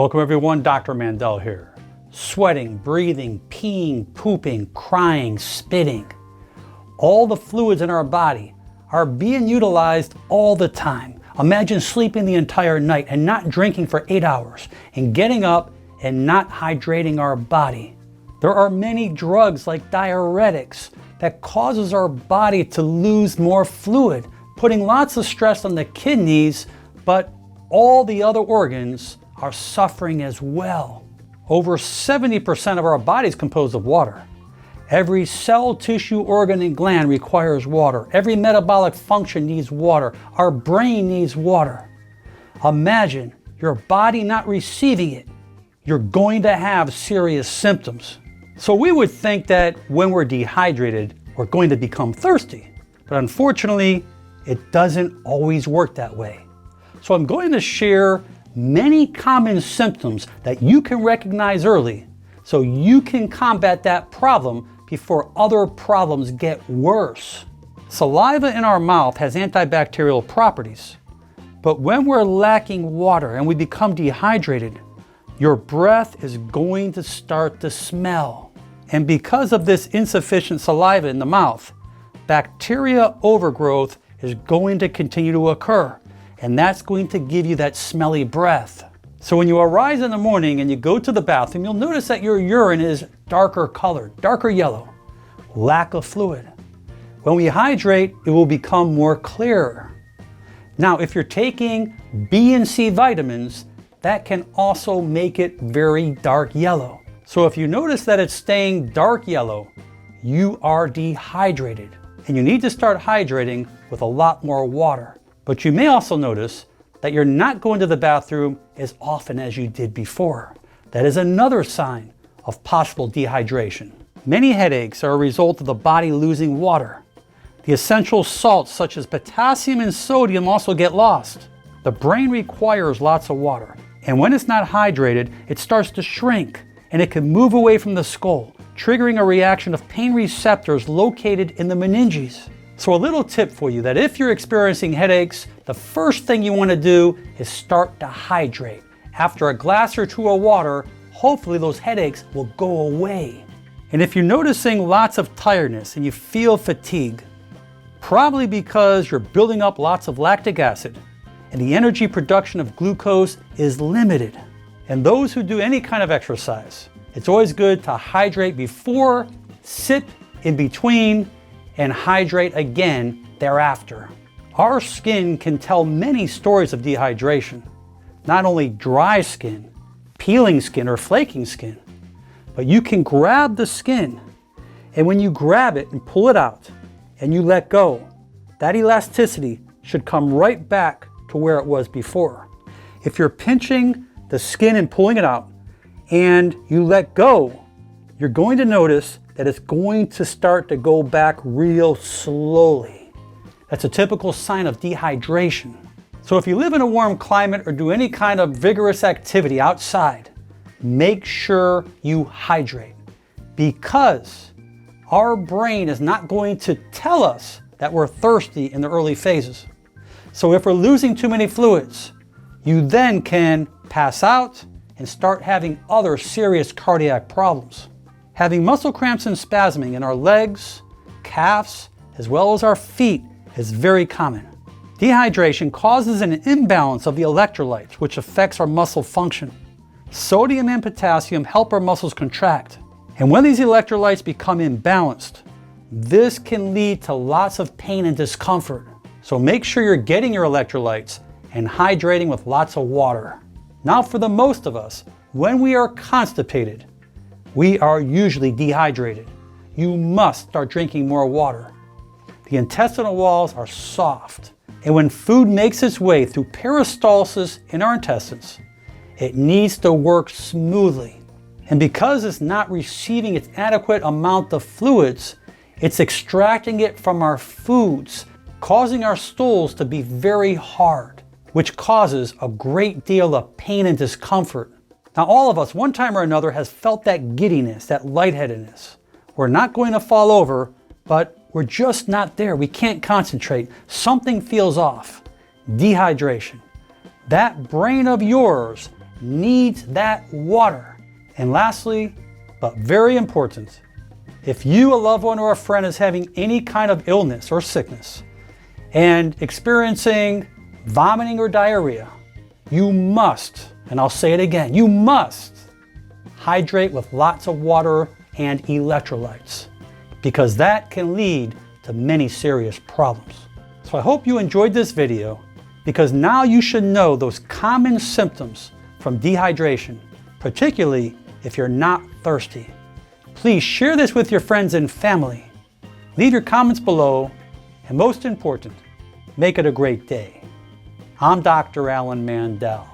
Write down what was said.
Welcome everyone, Dr. Mandell here. Sweating, breathing, peeing, pooping, crying, spitting. All the fluids in our body are being utilized all the time. Imagine sleeping the entire night and not drinking for 8 hours and getting up and not hydrating our body. There are many drugs like diuretics that causes our body to lose more fluid, putting lots of stress on the kidneys, but all the other organs are suffering as well. Over 70% of our body is composed of water. Every cell, tissue, organ, and gland requires water. Every metabolic function needs water. Our brain needs water. Imagine your body not receiving it. You're going to have serious symptoms. So we would think that when we're dehydrated, we're going to become thirsty. But unfortunately, it doesn't always work that way. So I'm going to share many common symptoms that you can recognize early so you can combat that problem before other problems get worse. Saliva in our mouth has antibacterial properties, but when we're lacking water and we become dehydrated, your breath is going to start to smell. And because of this insufficient saliva in the mouth, bacteria overgrowth is going to continue to occur. And that's going to give you that smelly breath. So when you arise in the morning and you go to the bathroom, you'll notice that your urine is darker colored, darker yellow, lack of fluid. When we hydrate, it will become more clear. Now, if you're taking B and C vitamins, that can also make it very dark yellow. So if you notice that it's staying dark yellow, you are dehydrated. And you need to start hydrating with a lot more water. But you may also notice that you're not going to the bathroom as often as you did before. That is another sign of possible dehydration. Many headaches are a result of the body losing water. The essential salts such as potassium and sodium also get lost. The brain requires lots of water, and when it's not hydrated, it starts to shrink and it can move away from the skull, triggering a reaction of pain receptors located in the meninges. So a little tip for you that if you're experiencing headaches, the first thing you want to do is start to hydrate. After a glass or two of water, hopefully those headaches will go away. And if you're noticing lots of tiredness and you feel fatigue, probably because you're building up lots of lactic acid and the energy production of glucose is limited. And those who do any kind of exercise, it's always good to hydrate before, sip in between, and hydrate again thereafter. Our skin can tell many stories of dehydration. Not only dry skin, peeling skin, or flaking skin, but you can grab the skin, and when you grab it and pull it out and you let go, that elasticity should come right back to where it was before. If you're pinching the skin and pulling it out and you let go, you're going to notice that it's going to start to go back real slowly. That's a typical sign of dehydration. So if you live in a warm climate or do any kind of vigorous activity outside, make sure you hydrate, because our brain is not going to tell us that we're thirsty in the early phases. So if we're losing too many fluids, you then can pass out and start having other serious cardiac problems. Having muscle cramps and spasming in our legs, calves, as well as our feet is very common. Dehydration causes an imbalance of the electrolytes, which affects our muscle function. Sodium and potassium help our muscles contract. And when these electrolytes become imbalanced, this can lead to lots of pain and discomfort. So make sure you're getting your electrolytes and hydrating with lots of water. Now, for the most of us, when we are constipated, we are usually dehydrated. You must start drinking more water. The intestinal walls are soft, and when food makes its way through peristalsis in our intestines, it needs to work smoothly. And because it's not receiving its adequate amount of fluids, it's extracting it from our foods, causing our stools to be very hard, which causes a great deal of pain and discomfort. Now, all of us, one time or another, has felt that giddiness, that lightheadedness. We're not going to fall over, but we're just not there. We can't concentrate. Something feels off. Dehydration. That brain of yours needs that water. And lastly, but very important, if you, a loved one, or a friend is having any kind of illness or sickness and experiencing vomiting or diarrhea, you must, and I'll say it again, you must hydrate with lots of water and electrolytes, because that can lead to many serious problems. So I hope you enjoyed this video, because now you should know those common symptoms from dehydration, particularly if you're not thirsty. Please share this with your friends and family. Leave your comments below, and most important, make it a great day. I'm Dr. Alan Mandell.